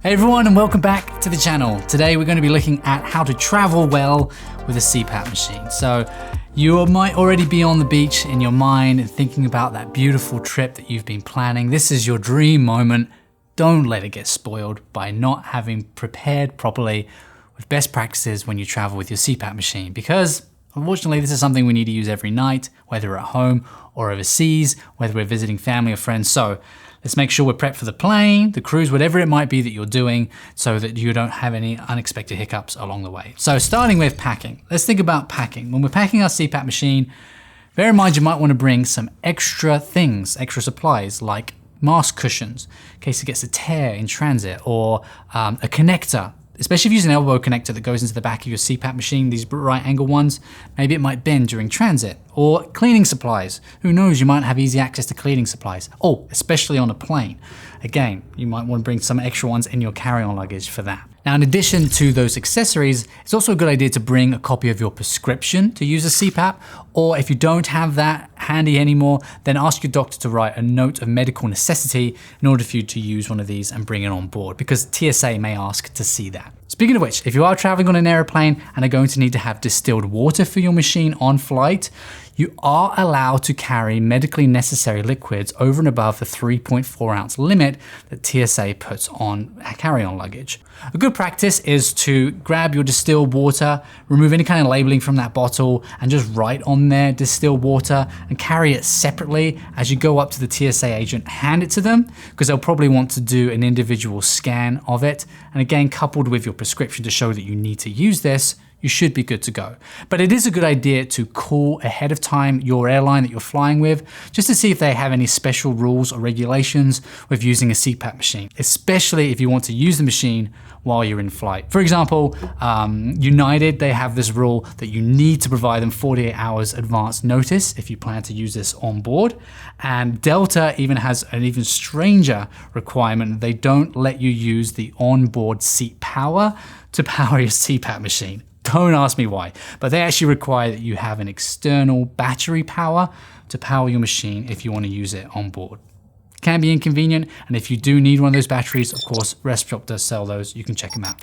Hey everyone, and welcome back to the channel. Today we're going to be looking at how to travel well with a CPAP machine. So you might already be on the beach in your mind and thinking about that beautiful trip that you've been planning. This is your dream moment. Don't let it get spoiled by not having prepared properly with best practices when you travel with your CPAP machine, because unfortunately this is something we need to use every night, whether at home or overseas, whether we're visiting family or friends. So let's make sure we're prepped for the plane, the cruise, whatever it might be that you're doing, so that you don't have any unexpected hiccups along the way. So starting with packing, let's think about packing. When we're packing our CPAP machine, bear in mind you might want to bring some extra things, extra supplies like mask cushions in case it gets a tear in transit, or a connector. Especially if you use an elbow connector that goes into the back of your CPAP machine, these right angle ones, maybe it might bend during transit. Or cleaning supplies. Who knows, you might have easy access to cleaning supplies. Oh, especially on a plane. Again, you might want to bring some extra ones in your carry-on luggage for that. Now, in addition to those accessories, it's also a good idea to bring a copy of your prescription to use a CPAP, or if you don't have that handy anymore, then ask your doctor to write a note of medical necessity in order for you to use one of these and bring it on board, because TSA may ask to see that. Speaking of which, if you are traveling on an airplane and are going to need to have distilled water for your machine on flight, you are allowed to carry medically necessary liquids over and above the 3.4 ounce limit that TSA puts on carry-on luggage. A good practice is to grab your distilled water, remove any kind of labeling from that bottle, and just write on there distilled water and carry it separately as you go up to the TSA agent, hand it to them, because they'll probably want to do an individual scan of it. And again, coupled with your prescription to show that you need to use this, you should be good to go. But it is a good idea to call ahead of time your airline that you're flying with, just to see if they have any special rules or regulations with using a CPAP machine, especially if you want to use the machine while you're in flight. For example, United, they have this rule that you need to provide them 48 hours advance notice if you plan to use this on board. And Delta even has an even stranger requirement. They don't let you use the onboard seat power to power your CPAP machine. Don't ask me why, but they actually require that you have an external battery power to power your machine if you want to use it on board. Can be inconvenient, and if you do need one of those batteries, of course, RespShop does sell those. You can check them out.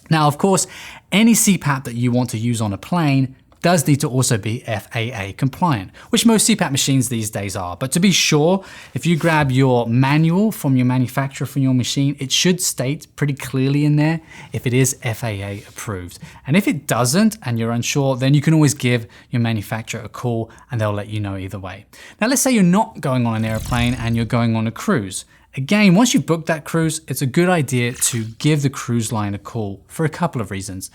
Now, of course, any CPAP that you want to use on a plane does need to also be FAA compliant, which most CPAP machines these days are. But to be sure, if you grab your manual from your manufacturer from your machine, it should state pretty clearly in there if it is FAA approved. And if it doesn't and you're unsure, then you can always give your manufacturer a call and they'll let you know either way. Now, let's say you're not going on an airplane and you're going on a cruise. Again, once you've booked that cruise, it's a good idea to give the cruise line a call for a couple of reasons.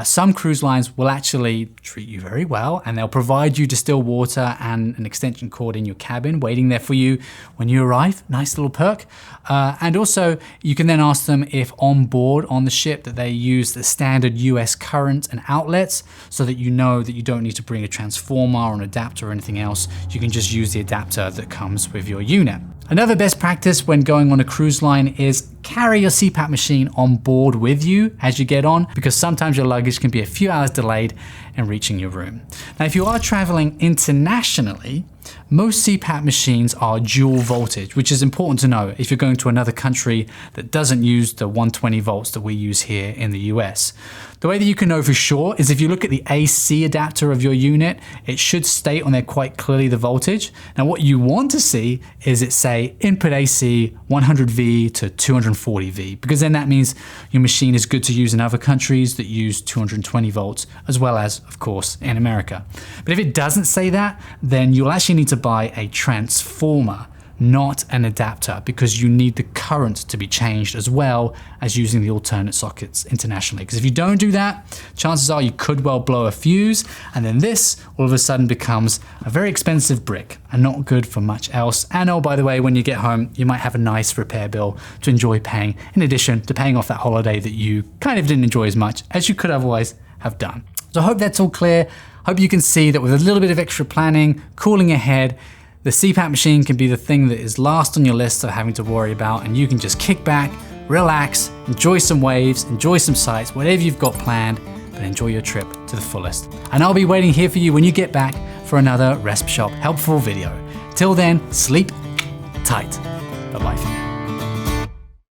Some cruise lines will actually treat you very well, and they'll provide you distilled water and an extension cord in your cabin waiting there for you when you arrive. Nice little perk. And also, you can then ask them if on board on the ship that they use the standard US current and outlets, so that you know that you don't need to bring a transformer or an adapter or anything else. You can just use the adapter that comes with your unit. Another best practice when going on a cruise line is carry your CPAP machine on board with you as you get on, because sometimes your luggage can be a few hours delayed in reaching your room. Now, if you are traveling internationally, most CPAP machines are dual voltage, which is important to know if you're going to another country that doesn't use the 120 volts that we use here in the US. The way that you can know for sure is if you look at the AC adapter of your unit, it should state on there quite clearly the voltage. Now, what you want to see is it say input AC 100V to 240V, because then that means your machine is good to use in other countries that use 220 volts, as well as, of course, in America. But if it doesn't say that, then you'll actually need to buy a transformer, not an adapter, because you need the current to be changed as well as using the alternate sockets internationally. Because if you don't do that, chances are you could well blow a fuse, and then this all of a sudden becomes a very expensive brick and not good for much else. And oh, by the way, when you get home, you might have a nice repair bill to enjoy paying, in addition to paying off that holiday that you kind of didn't enjoy as much as you could otherwise have done. So I hope that's all clear. Hope you can see that with a little bit of extra planning, calling ahead, the CPAP machine can be the thing that is last on your list of having to worry about, and you can just kick back, relax, enjoy some waves, enjoy some sights, whatever you've got planned, but enjoy your trip to the fullest. And I'll be waiting here for you when you get back for another RespShop helpful video. Till then, sleep tight. Bye-bye.